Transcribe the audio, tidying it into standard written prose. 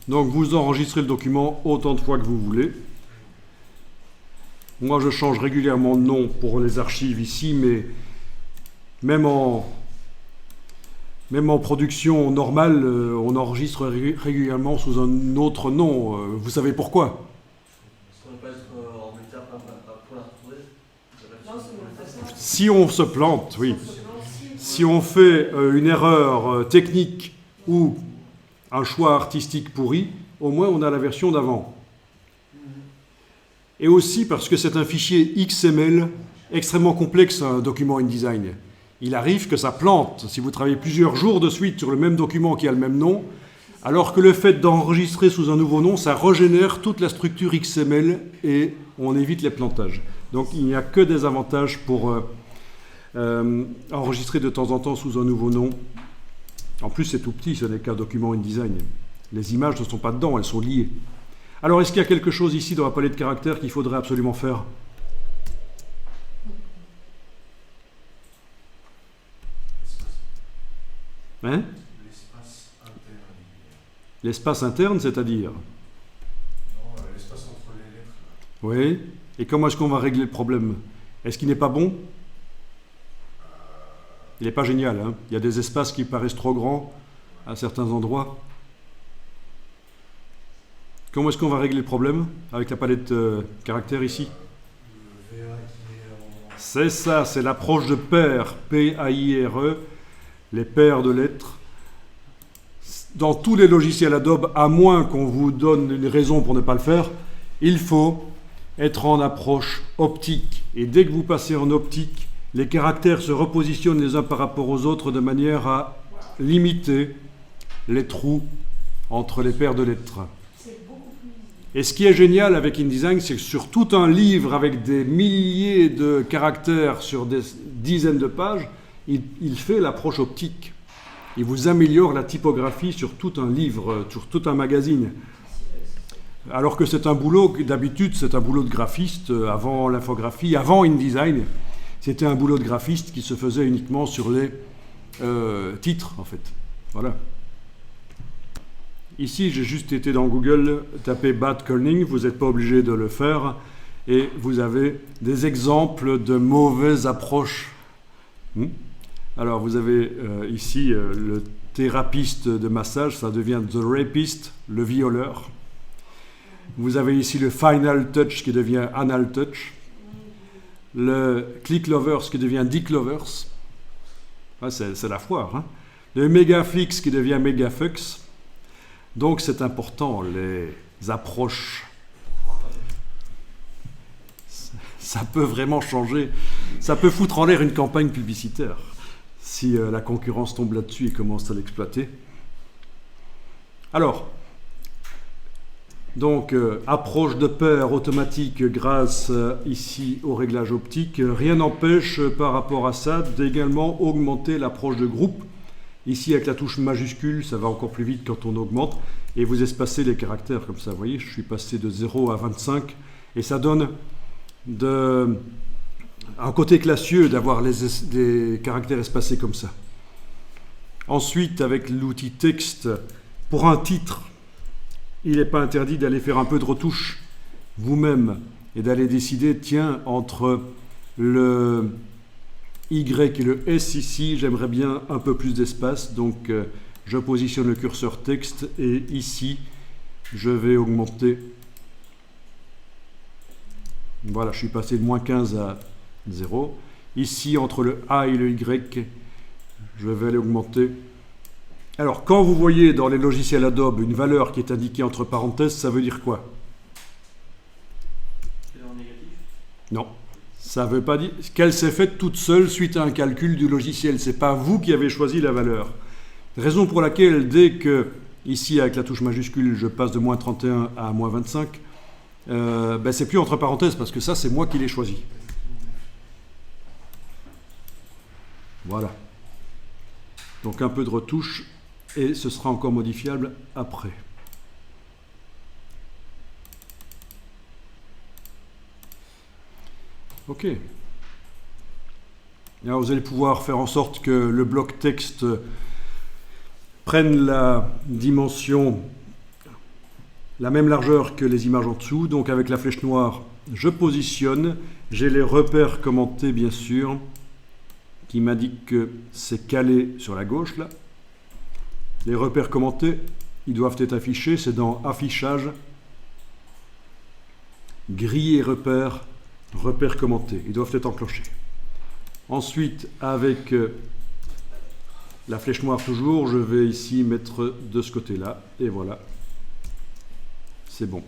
Donc vous enregistrez le document autant de fois que vous voulez. Moi je change régulièrement de nom pour les archives ici, mais même en production normale, on enregistre régulièrement sous un autre nom. Vous savez pourquoi? Si on se plante, oui. Si on fait une erreur technique ou un choix artistique pourri, au moins on a la version d'avant. Et aussi parce que c'est un fichier XML extrêmement complexe, un document InDesign. Il arrive que ça plante si vous travaillez plusieurs jours de suite sur le même document qui a le même nom, alors que le fait d'enregistrer sous un nouveau nom, ça régénère toute la structure XML et on évite les plantages. Donc il n'y a que des avantages pour enregistrer de temps en temps sous un nouveau nom. En plus c'est tout petit, ce n'est qu'un document InDesign. Les images ne sont pas dedans, elles sont liées. Alors est-ce qu'il y a quelque chose ici dans la palette de caractères qu'il faudrait absolument faire ? Hein ? L'espace interne. L'espace interne, c'est-à-dire ? Non, l'espace entre les lettres. Oui. Et comment est-ce qu'on va régler le problème ? Est-ce qu'il n'est pas bon ? Il n'est pas génial, hein ? Il y a des espaces qui paraissent trop grands à certains endroits. Comment est-ce qu'on va régler le problème avec la palette caractères ici ? Le VA qui est en... C'est ça, c'est l'approche de paires, P-A-I-R-E, les paires de lettres. Dans tous les logiciels Adobe, à moins qu'on vous donne une raison pour ne pas le faire, il faut être en approche optique. Et dès que vous passez en optique, les caractères se repositionnent les uns par rapport aux autres de manière à limiter les trous entre les paires de lettres. Et ce qui est génial avec InDesign, c'est que sur tout un livre avec des milliers de caractères sur des dizaines de pages, il fait l'approche optique. Il vous améliore la typographie sur tout un livre, sur tout un magazine. Alors que c'est un boulot, d'habitude, c'est un boulot de graphiste avant l'infographie, avant InDesign. C'était un boulot de graphiste qui se faisait uniquement sur les titres, en fait. Voilà. Ici, j'ai juste été dans Google, tapé Bad Kerning, vous n'êtes pas obligé de le faire, et vous avez des exemples de mauvaises approches. Alors, vous avez ici le thérapeute de massage, ça devient The Rapist, le violeur. Vous avez ici le Final Touch qui devient Anal Touch. Le Click Lovers qui devient Dick Lovers. Ah, c'est la foire. Hein. Le Megaflix qui devient Megafux. Donc c'est important, les approches. Ça peut vraiment changer. Ça peut foutre en l'air une campagne publicitaire si la concurrence tombe là-dessus et commence à l'exploiter. Alors, donc approche de paire automatique grâce ici au réglage optique. Rien n'empêche par rapport à ça d'également augmenter l'approche de groupe. Ici, avec la touche majuscule, ça va encore plus vite quand on augmente. Et vous espacez les caractères comme ça. Vous voyez, je suis passé de 0 à 25. Et ça donne un côté classieux d'avoir des caractères espacés comme ça. Ensuite, avec l'outil texte, pour un titre, il n'est pas interdit d'aller faire un peu de retouche vous-même et d'aller décider, tiens, entre le Y et le S ici, j'aimerais bien un peu plus d'espace, donc je positionne le curseur texte et ici, je vais augmenter. Voilà, je suis passé de moins 15 à 0. Ici, entre le A et le Y, je vais aller augmenter. Alors, quand vous voyez dans les logiciels Adobe une valeur qui est indiquée entre parenthèses, ça veut dire quoi? C'est en négatif? Non. Ça ne veut pas dire qu'elle s'est faite toute seule suite à un calcul du logiciel. Ce n'est pas vous qui avez choisi la valeur. Raison pour laquelle, dès que, ici avec la touche majuscule, je passe de moins 31 à moins 25, c'est plus entre parenthèses parce que ça, c'est moi qui l'ai choisi. Voilà. Donc un peu de retouche et ce sera encore modifiable après. Ok. Alors vous allez pouvoir faire en sorte que le bloc texte prenne la dimension la même largeur que les images en dessous. Donc avec la flèche noire, je positionne. J'ai les repères commentés, bien sûr, qui m'indiquent que c'est calé sur la gauche, là. Les repères commentés, ils doivent être affichés. C'est dans Affichage, Grille et repères, repères commentés. Ils doivent être enclenchés. Ensuite, avec la flèche noire toujours, je vais ici mettre de ce côté-là. Et voilà, c'est bon.